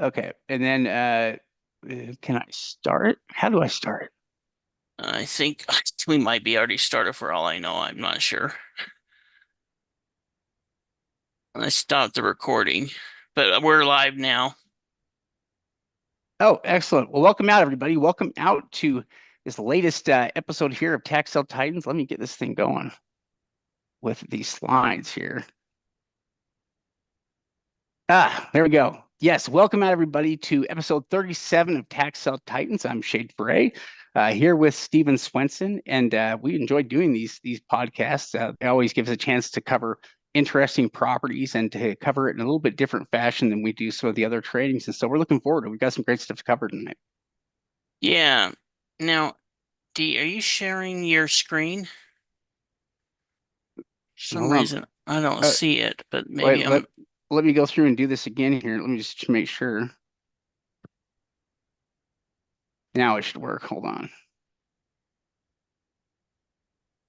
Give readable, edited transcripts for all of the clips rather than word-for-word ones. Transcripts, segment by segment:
Okay, and then can I start? How do I start? I think we might be already started for all I know. I'm not sure. I stopped the recording, but we're live now. Oh, excellent. Well, welcome out, everybody. Welcome out to this latest episode here of Tax Sale Titans. Let me get this thing going with these slides here. There we go. Yes, welcome out, everybody, to episode 37 of Tax Sale Titans. I'm Shade Foray, here with Stephen Swenson, and we enjoy doing these podcasts. It always gives a chance to cover interesting properties and to cover it in a little bit different fashion than we do some of the other tradings. And so we're looking forward to it. We've got some great stuff to cover tonight. Yeah. Now, D, are you sharing your screen? For some Hold on. reason, I don't Uh, see it, but wait, maybe let I'm. let me go through and do this again here. Let me just make sure. Now it should work. Hold on.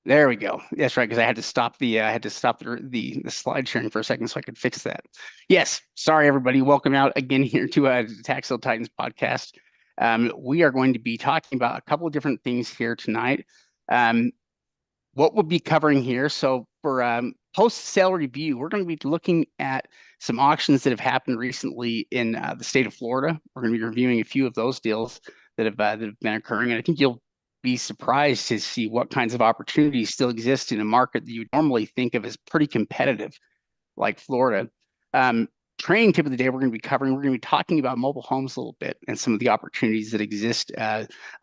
There we go. That's right, because I had to stop the slide sharing for a second so I could fix that. Yes, sorry everybody. Welcome out again here to the Tax Sale Titans podcast. We are going to be talking about a couple of different things here tonight. Um, what we'll be covering here. So for post-sale review, we're going to be looking at some auctions that have happened recently in the state of Florida. We're going to be reviewing a few of those deals that have been occurring, and I think you'll be surprised to see what kinds of opportunities still exist in a market that you would normally think of as pretty competitive, like Florida. Um, Training tip of the day we're going to be talking about mobile homes a little bit and some of the opportunities that exist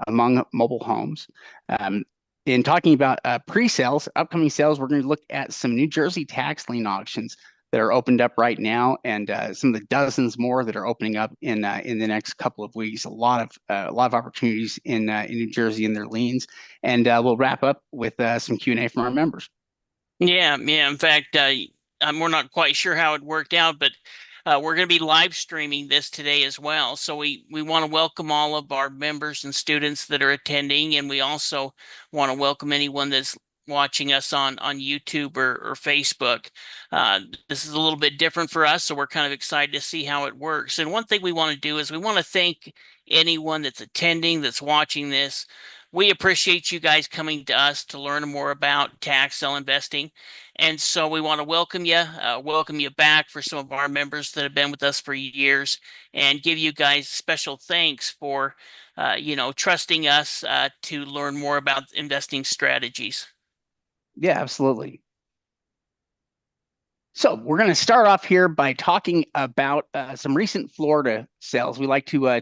among mobile homes. Um, in talking about pre-sales, upcoming sales, we're going to look at some New Jersey tax lien auctions that are opened up right now, and some of the dozens more that are opening up in the next couple of weeks. A lot of opportunities in New Jersey in their liens, and we'll wrap up with some Q&A from our members. Yeah, yeah. In fact, we're not quite sure how it worked out, but we're going to be live streaming this today as well. So we want to welcome all of our members and students that are attending, and we also want to welcome anyone that's watching us on YouTube or Facebook. Uh, this is a little bit different for us, so we're kind of excited to see how it works. And one thing we want to do is we want to thank anyone that's attending, that's watching this. We appreciate you guys coming to us to learn more about tax sale investing. And so we want to welcome you back for some of our members that have been with us for years, and give you guys special thanks for, trusting us to learn more about investing strategies. Yeah, absolutely. So we're going to start off here by talking about some recent Florida sales. We like to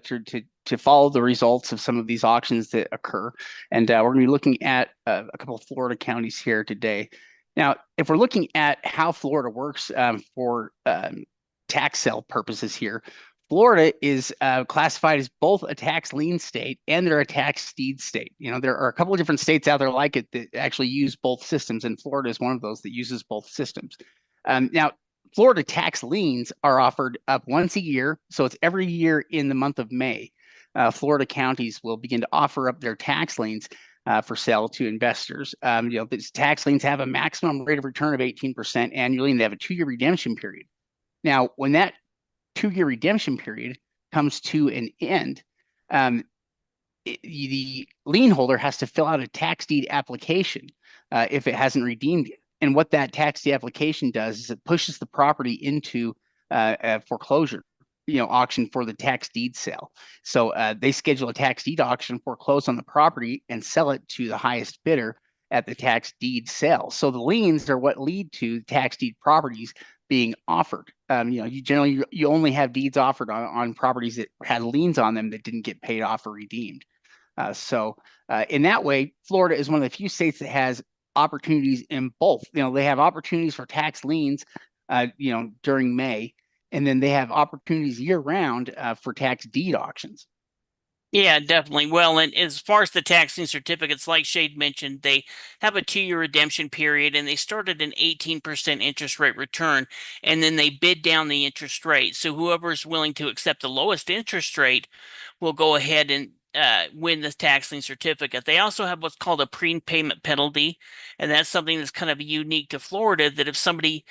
follow the results of some of these auctions that occur, and we're going to be looking at a couple of Florida counties here today. Now, if we're looking at how Florida works for tax sale purposes here, Florida is classified as both a tax lien state and they're a tax deed state. You know, there are a couple of different states out there like it that actually use both systems, and Florida is one of those that uses both systems. Now, Florida tax liens are offered up once a year, so it's every year in the month of May. Florida counties will begin to offer up their tax liens for sale to investors. These tax liens have a maximum rate of return of 18% annually, and they have a 2-year redemption period. Now, when that 2-year redemption period comes to an end, um, the lien holder has to fill out a tax deed application if it hasn't redeemed it. And what that tax deed application does is it pushes the property into a foreclosure, auction for the tax deed sale. So they schedule a tax deed auction, foreclose on the property, and sell it to the highest bidder at the tax deed sale. So the liens are what lead to tax deed properties being offered. You only have deeds offered on properties that had liens on them that didn't get paid off or redeemed. In that way, Florida is one of the few states that has opportunities in both. They have opportunities for tax liens, during May, and then they have opportunities year round for tax deed auctions. Yeah, definitely. Well, and as far as the taxing certificates, like Shade mentioned, they have a 2-year redemption period, and they start at an 18% interest rate return, and then they bid down the interest rate. So whoever is willing to accept the lowest interest rate will go ahead and win the tax lien certificate. They also have what's called a prepayment penalty, and that's something that's kind of unique to Florida, that if somebody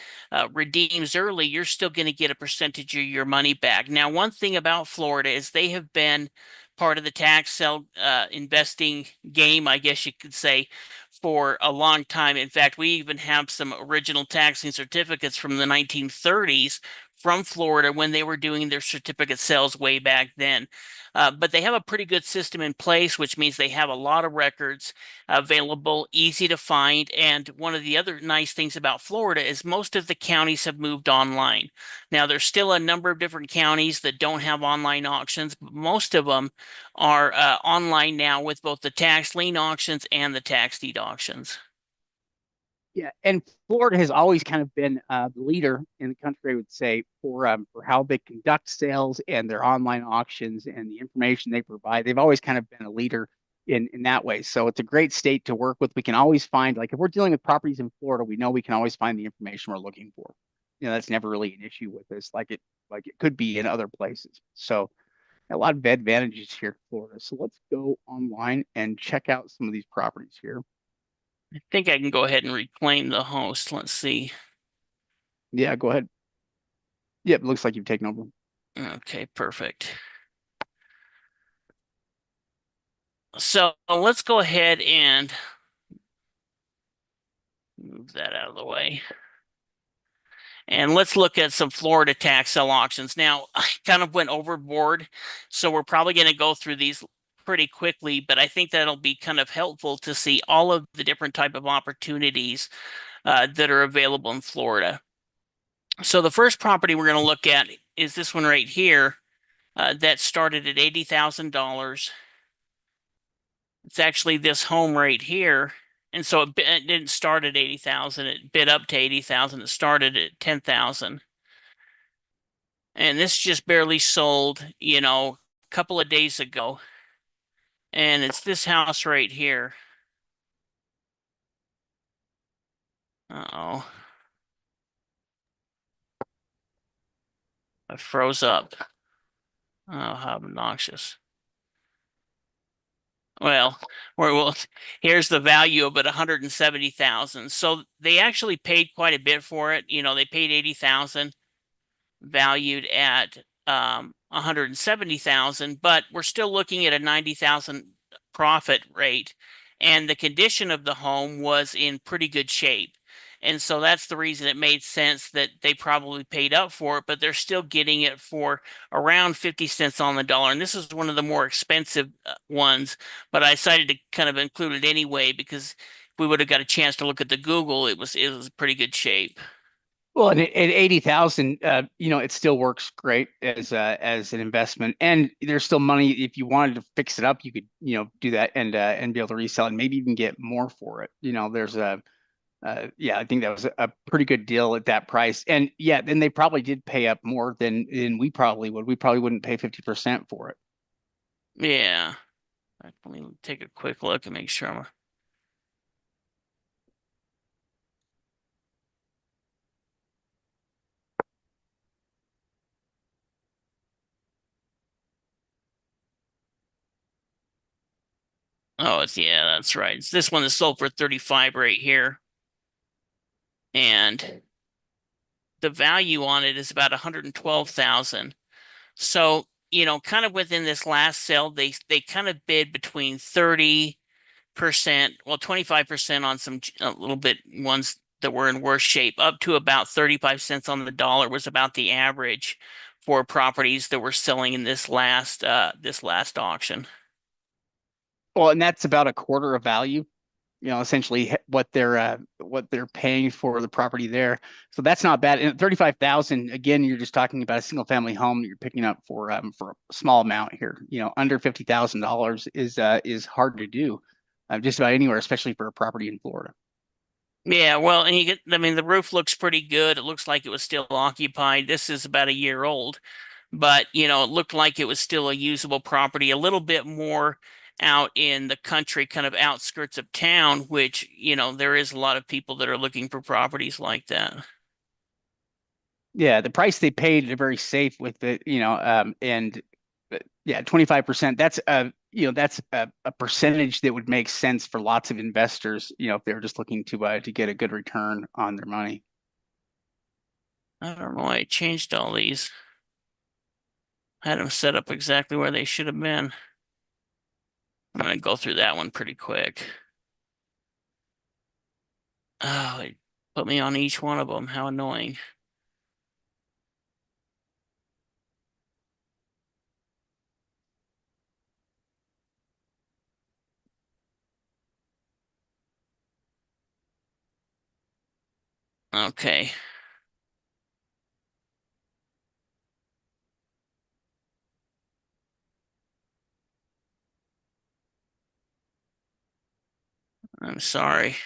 redeems early, you're still going to get a percentage of your money back. Now, one thing about Florida is they have been part of the tax sale investing game, I guess you could say, for a long time. In fact, we even have some original tax lien certificates from the 1930s from Florida when they were doing their certificate sales way back then. But they have a pretty good system in place, which means they have a lot of records available, easy to find. And one of the other nice things about Florida is most of the counties have moved online. Now, there's still a number of different counties that don't have online auctions, but most of them are online now with both the tax lien auctions and the tax deed auctions. Yeah, and Florida has always kind of been the leader in the country, I would say, for how they conduct sales and their online auctions and the information they provide. They've always kind of been a leader in that way. So it's a great state to work with. We can always find, like, if we're dealing with properties in Florida, we know we can always find the information we're looking for. That's never really an issue with this, like it could be in other places. So a lot of advantages here in Florida. So let's go online and check out some of these properties here. I think I can go ahead and reclaim the host. Let's see. Yeah, go ahead. Yep, looks like you've taken over. Okay, perfect. So let's go ahead and move that out of the way. And let's look at some Florida tax sale auctions. Now, I kind of went overboard, so we're probably going to go through these pretty quickly, but I think that'll be kind of helpful to see all of the different type of opportunities that are available in Florida. So the first property we're going to look at is this one right here that started at $80,000. It's actually this home right here. And so it didn't start at 80,000. It bid up to 80,000. It started at 10,000. And this just barely sold, a couple of days ago. And it's this house right here. Uh-oh. I froze up. Oh, how obnoxious. Well, here's the value of it, 170,000. So they actually paid quite a bit for it. They paid 80,000, valued at 170,000, but we're still looking at a 90,000 profit rate. And the condition of the home was in pretty good shape. And so that's the reason it made sense that they probably paid up for it, but they're still getting it for around 50 cents on the dollar. And this is one of the more expensive ones, but I decided to kind of include it anyway because if we would have got a chance to look at the Google, it was pretty good shape. Well, and at 80,000, it still works great as an investment, and there's still money if you wanted to fix it up, you could do that and be able to resell it, and maybe even get more for it. There's yeah, I think that was a pretty good deal at that price, and yeah, then they probably did pay up more than we probably would. We probably wouldn't pay 50% for it. Yeah. Let me take a quick look and make sure I'm. Oh, yeah, that's right. It's this one that sold for 35 right here. And the value on it is about 112,000. So, kind of within this last sale, they kind of bid between 30%, well, 25% on some a little bit ones that were in worse shape, up to about 35 cents on the dollar was about the average for properties that were selling in this last auction. Well, and that's about a quarter of value, essentially what they're paying for the property there. So that's not bad. And 35,000, again, you're just talking about a single family home that you're picking up for a small amount here. Under $50,000 is hard to do just about anywhere, especially for a property in Florida. Yeah, well, and the roof looks pretty good. It looks like it was still occupied. This is about a year old, but it looked like it was still a usable property, a little bit more out in the country, kind of outskirts of town, which, there is a lot of people that are looking for properties like that. Yeah, the price they paid, they're very safe with it, and yeah, 25%. That's that's a percentage that would make sense for lots of investors, if they're just looking to get a good return on their money. I don't know why I changed all these. I had them set up exactly where they should have been. I'm gonna go through that one pretty quick. Oh, it put me on each one of them. How annoying. Okay. I'm sorry.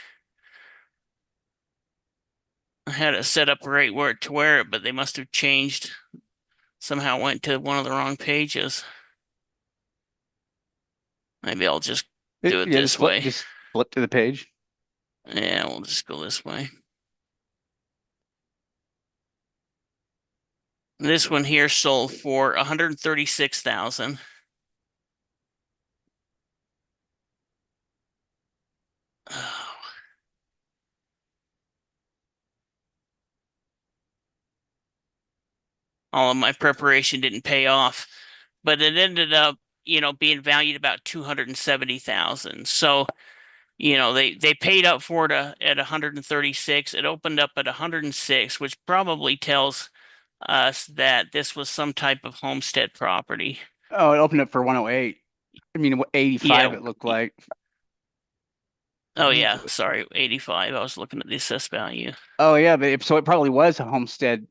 I had it set up right where to wear it, but they must have changed. Somehow went to one of the wrong pages. Maybe I'll just do it Yeah, this way. just flip to the page. Yeah, we'll just go this way. This one here sold for 136,000. Oh, all of my preparation didn't pay off, but it ended up, being valued about 270,000. So, they paid up for it at 136. It opened up at 106, which probably tells us that this was some type of homestead property. Oh, it opened up for 108. I mean, 85 Yeah. it looked like. Oh yeah, sorry, 85. I was looking at the assessed value. Oh yeah, but so it probably was a homestead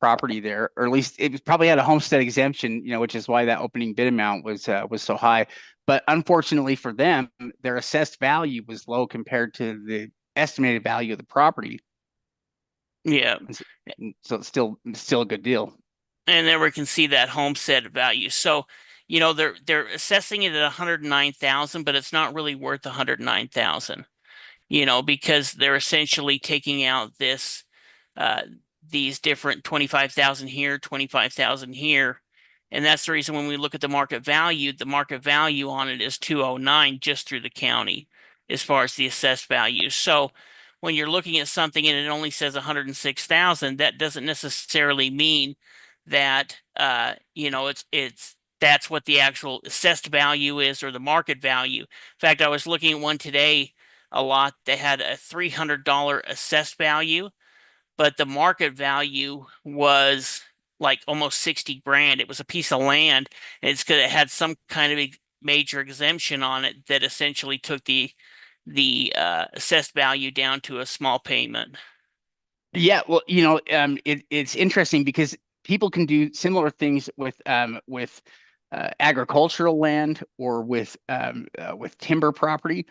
property there, or at least it probably had a homestead exemption, which is why that opening bid amount was so high. But unfortunately for them, their assessed value was low compared to the estimated value of the property. Yeah. So it's still a good deal. And there we can see that homestead value. So, they're assessing it at 109,000, but it's not really worth 109,000, because they're essentially taking out uh these different 25,000 here, 25,000 here. And that's the reason when we look at the market value on it is 209 just through the county as far as the assessed value. So when you're looking at something and it only says 106,000, that doesn't necessarily mean that it's that's what the actual assessed value is or the market value. In fact, I was looking at one today a lot. They had a $300 assessed value, but the market value was like almost 60 grand. It was a piece of land. And it's because it had some kind of major exemption on it that essentially took the assessed value down to a small payment. Yeah, well, it's interesting because people can do similar things with agricultural land or with timber property,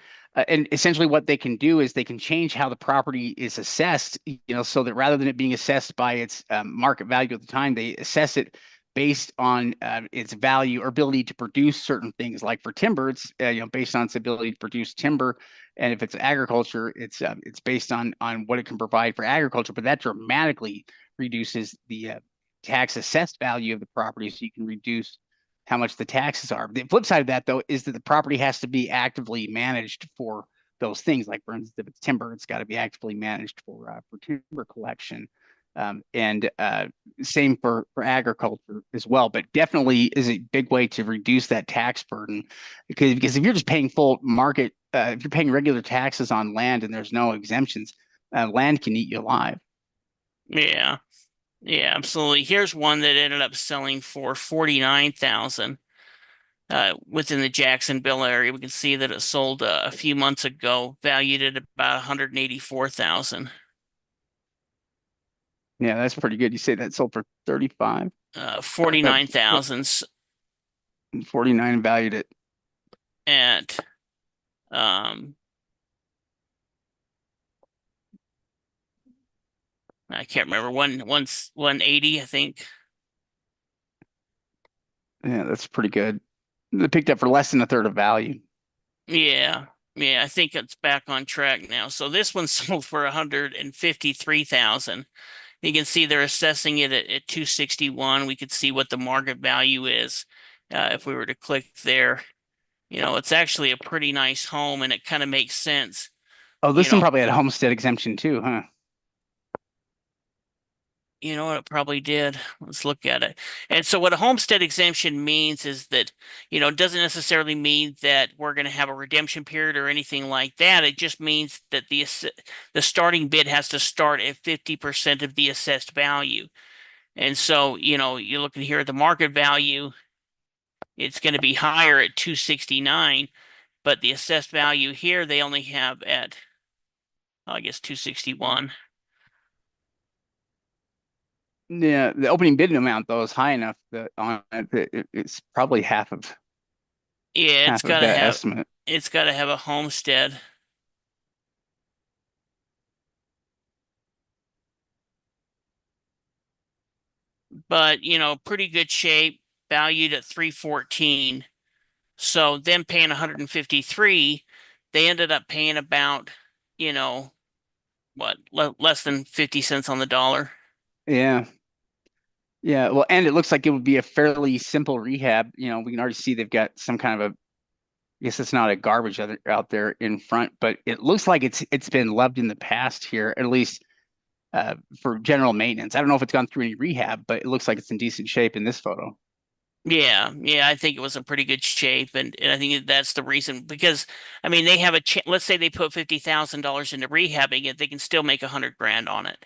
and essentially what they can do is they can change how the property is assessed. So that rather than it being assessed by its market value at the time, they assess it based on its value or ability to produce certain things. Like for timber, it's based on its ability to produce timber, and if it's agriculture, it's based on what it can provide for agriculture. But that dramatically reduces the tax assessed value of the property, so you can reduce how much the taxes are. The flip side of that, though, is that the property has to be actively managed for those things. Like, for instance, if it's timber, it's got to be actively managed for timber collection. And same for agriculture as well, but definitely is a big way to reduce that tax burden, because if you're just paying full market, if you're paying regular taxes on land and there's no exemptions, land can eat you alive. Yeah. Yeah, absolutely. Here's one that ended up selling for 49,000 within the Jacksonville area. We can see that it sold a few months ago, valued at about 184,000. Yeah, that's pretty good. You say that sold for 35, 49,000 49 and valued at at um I can't remember, 180, I think. Yeah, that's pretty good. They picked up for less than a third of value. Yeah. Yeah, I think it's back on track now. So this one sold for 153,000. You can see they're assessing it at 261. We could see what the market value is if we were to click there. It's actually a pretty nice home and it kind of makes sense. Oh, You this one know, probably had a homestead exemption too, huh? you know what it probably did. Let's look at it. And so what a homestead exemption means is that, it doesn't necessarily mean that we're going to have a redemption period or anything like that. It just means that the starting bid has to start at 50% of the assessed value. And so, you're looking here at the market value, it's going to be higher at 269, but the assessed value here they only have at, I guess, 261. Yeah, the opening bid amount though is high enough that on it, that it's probably Yeah, half of that estimate. it's got to have a homestead. But pretty good shape, valued at 314. So them paying 153, they ended up paying about, you know, what, less than 50 cents on the dollar. Yeah. Yeah, well, and it looks like it would be a fairly simple rehab. We can already see they've got some kind of a, I guess it's not a garbage out there in front, but it looks like it's been loved in the past here, at least for general maintenance. I don't know if it's gone through any rehab, but it looks like it's in decent shape in this photo. Yeah, yeah, I think it was in pretty good shape, and I think that's the reason because I mean they have a ch let's say they put $50,000 into rehabbing it, they can still make 100 grand on it.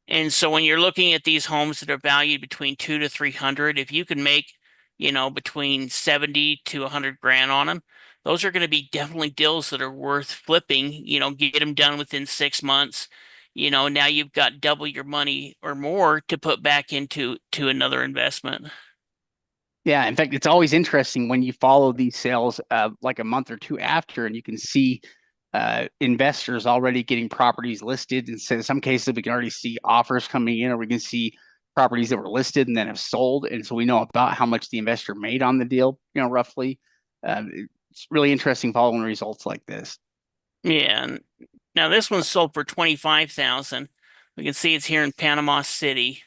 And so when you're looking at these homes that are valued between 2 to 300, if you can make, between 70 to 100 grand on them, those are going to be definitely deals that are worth flipping, get them done within 6 months. Now you've got double your money or more to put back into another investment. Yeah, in fact, it's always interesting when you follow these sales like a month or two after, and you can see investors already getting properties listed. And so in some cases, we can already see offers coming in, or we can see properties that were listed and then have sold. And so we know about how much the investor made on the deal, roughly. It's really interesting following results like this. Yeah. And now this one's sold for 25,000. We can see it's here in Panama City.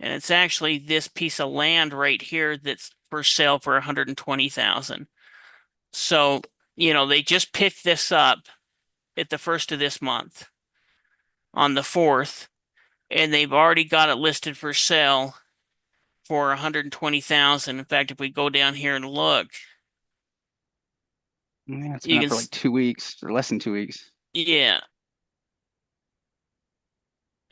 And it's actually this piece of land right here that's for sale for 120,000. So, they just picked this up at the first of this month on the 4th, and they've already got it listed for sale for 120,000. In fact, if we go down here and look, Yeah, it's been you up can, for like 2 weeks or less than 2 weeks. yeah,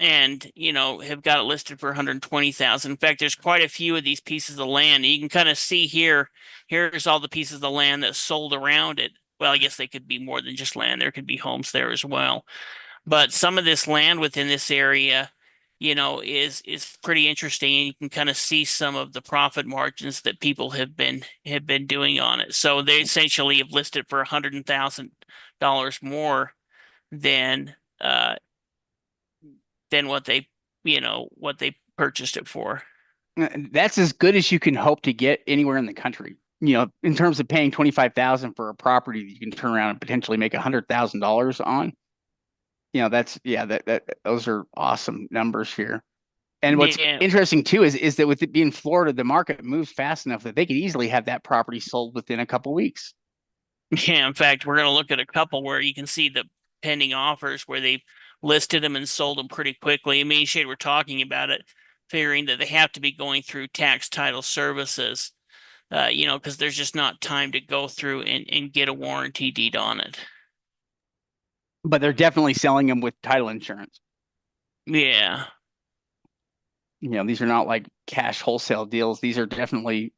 and have got it listed for 120,000. In fact, there's quite a few of these pieces of land. You can kind of see here, here's all the pieces of land that sold around it. Well, I guess they could be more than just land. There could be homes there as well. But some of this land within this area, is pretty interesting, and you can kind of see some of the profit margins that people have been doing on it. So they essentially have listed for $100,000 more than uh than what they purchased it for. That's as good as you can hope to get anywhere in the country. In terms of paying 25,000 for a property that you can turn around and potentially make $100,000 on. That's yeah, that those are awesome numbers here. And what's Yeah, interesting too is that with it being Florida, the market moves fast enough that they could easily have that property sold within a couple weeks. yeah. In fact, we're going to look at a couple where you can see the pending offers where they've listed them and sold them pretty quickly. I mean, Shade, we're talking about it, figuring that they have to be going through tax title services, because there's just not time to go through and get a warranty deed on it. But they're definitely selling them with title insurance. Yeah. These are not like cash wholesale deals. These are definitely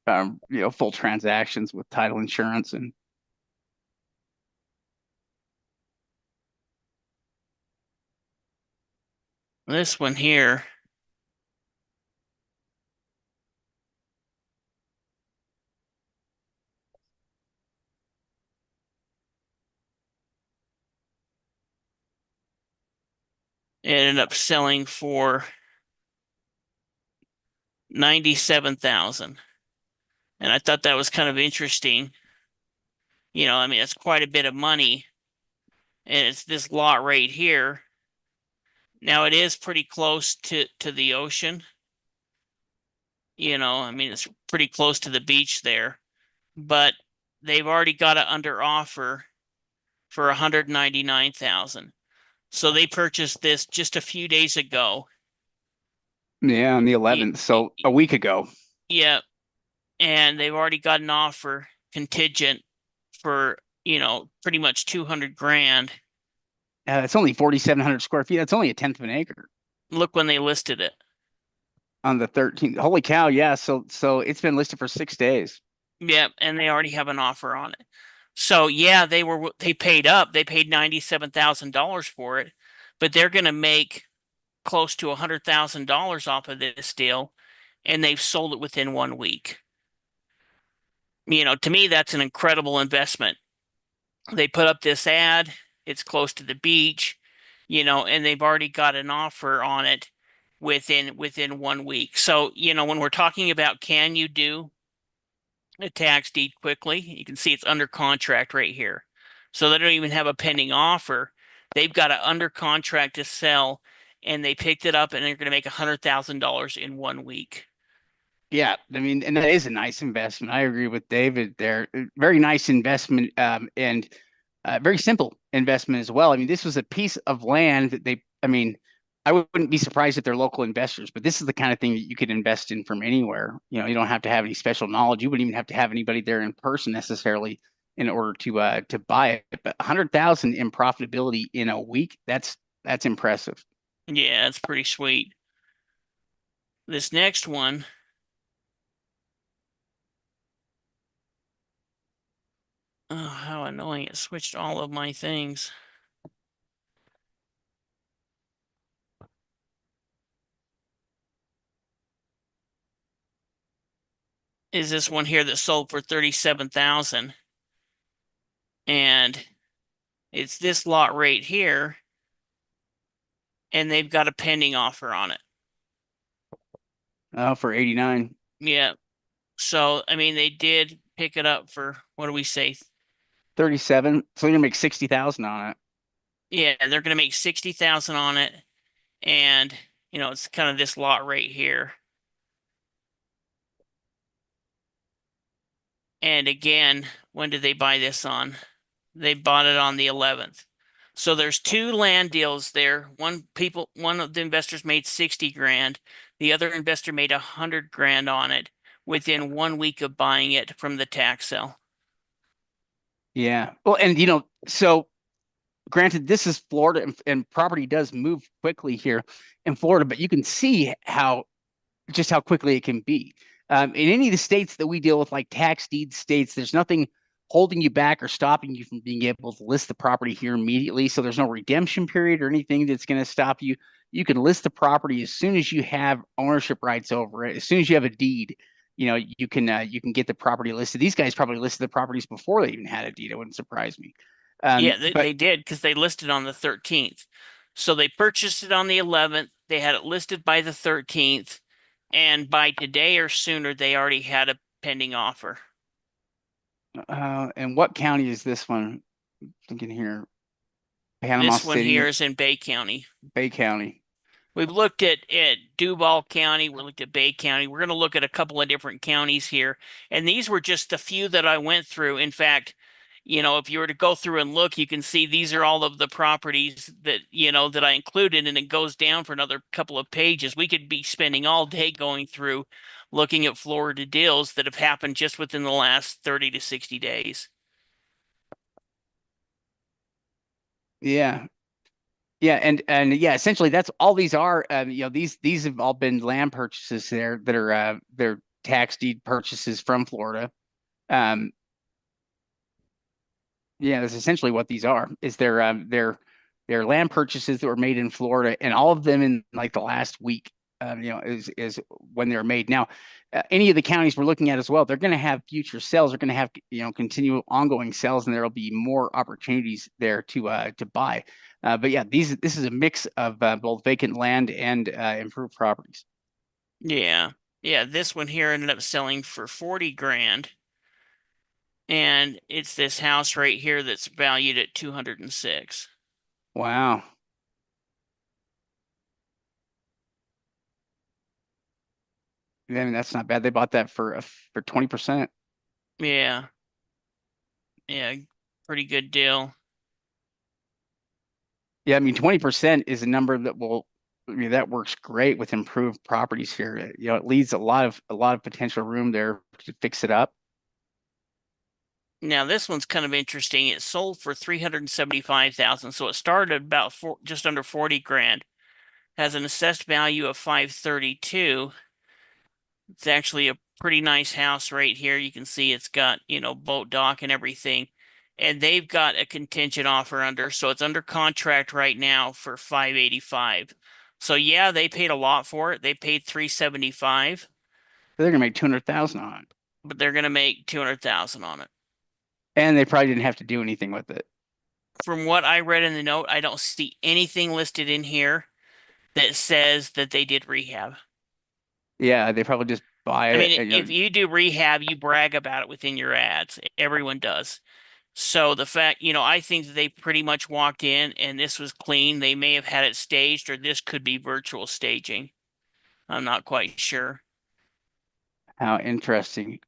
full transactions with title insurance. And This one here, it ended up selling for 97,000. And I thought that was kind of interesting. I mean, it's quite a bit of money. And it's this lot right here. Now it is pretty close to the ocean. I mean, it's pretty close to the beach there. But they've already got it under offer for 199,000. So they purchased this just a few days ago. Yeah, on the Y- 11th, y- so a week ago. Yeah, and they've already got an offer contingent for, pretty much 200 grand. It's only 4,700 square feet. That's only a tenth of an acre Look when they listed it. on the 13th. Holy cow! Yeah, so it's been listed for 6 days. Yeah, and they already have an offer on it. So yeah, they paid up. They paid $97,000 for it, but they're going to make close to $100,000 off of this deal, and they've sold it within 1 week. To me, that's an incredible investment. They put up this ad, it's close to the beach, and they've already got an offer on it within 1 week. So, when we're talking about can you do a tax deed quickly, you can see it's under contract right here. So they don't even have a pending offer. They've got it under contract to sell, and they picked it up and they're going to make $100,000 in 1 week. Yeah, I mean, and that is a nice investment. I agree with David there. Very nice investment, and very simple investment as well. I mean, this was a piece of land that I mean, I wouldn't be surprised if they're local investors, but this is the kind of thing that you could invest in from anywhere. You don't have to have any special knowledge. You wouldn't even have to have anybody there in person necessarily in order to buy it. But 100,000 in profitability in a week, that's impressive. Yeah, it's pretty sweet. This next one, oh, how annoying. It switched all of my things. Is this one here that sold for 37,000, and it's this lot right here, and they've got a pending offer on it. For 89. Yeah. So, I mean, they did pick it up for, what do we say? 37. So you're gonna make 60,000 on it. Yeah, they're going to make 60,000 on it, and it's kind of this lot right here. And again, when did they buy this on? They bought it on the 11th. So there's two land deals there. One of the investors made 60 grand. The other investor made 100 grand on it within 1 week of buying it from the tax sale. Yeah. Well, and so granted, this is Florida, and property does move quickly here in Florida, but you can see how quickly it can be. In any of the states that we deal with, like tax deed states, there's nothing holding you back or stopping you from being able to list the property here immediately. So there's no redemption period or anything that's going to stop you. You can list the property as soon as you have ownership rights over it. As soon as you have a deed, you can get the property listed. These guys probably listed the properties before they even had a deed. It wouldn't surprise me. Yeah, But they did because they listed on the 13th. So they purchased it on the 11th. They had it listed by the 13th. And by today or sooner, they already had a pending offer. and what county is this one? I'm thinking here, Panama This one here City, is in Bay County. Bay County. We've looked at Duval County. We looked at Bay County. We're going to look at a couple of different counties here. And these were just the few that I went through. In fact, if you were to go through and look, you can see these are all of the properties that I included, and it goes down for another couple of pages. We could be spending all day going through looking at Florida deals that have happened just within the last 30 to 60 days. Yeah. Yeah, and yeah, essentially that's all these are. These have all been land purchases there that are they're tax deed purchases from Florida. Um, yeah, that's essentially what these are. Is they're land purchases that were made in Florida, and all of them in like the last week. Is when they're made. Now, any of the counties we're looking at as well, they're going to have future sales. They're going to have continual ongoing sales, and there will be more opportunities there to buy. But yeah, this is a mix of both vacant land and improved properties. Yeah. Yeah, this one here ended up selling for 40 grand. And it's this house right here that's valued at 206. Wow. I mean, that's not bad. They bought that for 20%. Yeah. Yeah, pretty good deal. Yeah, I mean, 20% is a number that will, I mean, that works great with improved properties here. You know, it leaves a lot of potential room there to fix it up. Now this one's kind of interesting. It sold for 375,000, so it started about just under 40 grand. Has an assessed value of 532. It's actually a pretty nice house right here. You can see it's got, boat dock and everything. And they've got a contingent offer under, so it's under contract right now for 585. So yeah, they paid a lot for it. They paid 375, They're gonna make 200,000 on it, but they're gonna make 200,000 on it. and they probably didn't have to do anything with it. From what I read in the note, I don't see anything listed in here that says that they did rehab. Yeah, they probably just buy I it. mean, And, if you do rehab, you brag about it within your ads. Everyone does. So the fact, I think that they pretty much walked in and this was clean. They may have had it staged, or this could be virtual staging. I'm not quite sure. how interesting.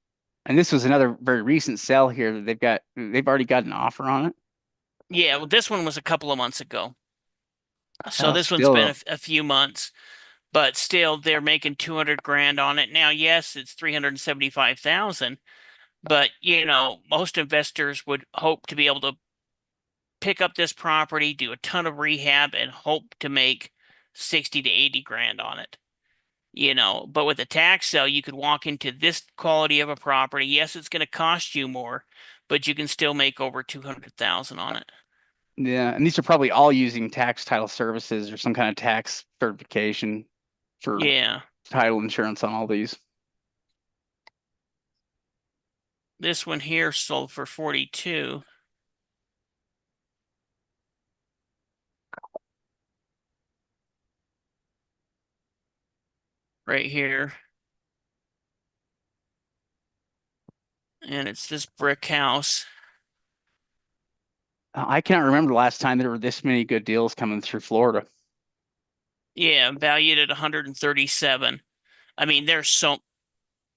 And this was another very recent sale here that they've already got an offer on it. Yeah, well, this one was a couple of months ago. So Oh, this one's still been though. a few months, but still they're making 200 grand on it. Now, yes, it's 375,000, but most investors would hope to be able to pick up this property, do a ton of rehab, and hope to make 60 to 80 grand on it. But with a tax sale, you could walk into this quality of a property. Yes, it's going to cost you more, but you can still make over 200,000 on it. Yeah, and these are probably all using tax title services or some kind of tax certification for Yeah. title insurance on all these. This one here sold for 42 right here. And it's this brick house. I can't remember the last time there were this many good deals coming through Florida. Yeah, valued at 137. I mean, there's so,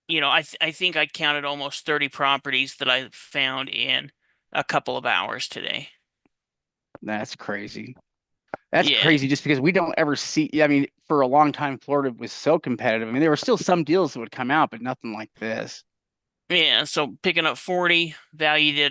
I think I counted almost 30 properties that I found in a couple of hours today. That's crazy. That's Yeah. crazy just because we don't ever see. I mean, for a long time, Florida was so competitive. I mean, there were still some deals that would come out, but nothing like this. Yeah, so picking up 40, valued at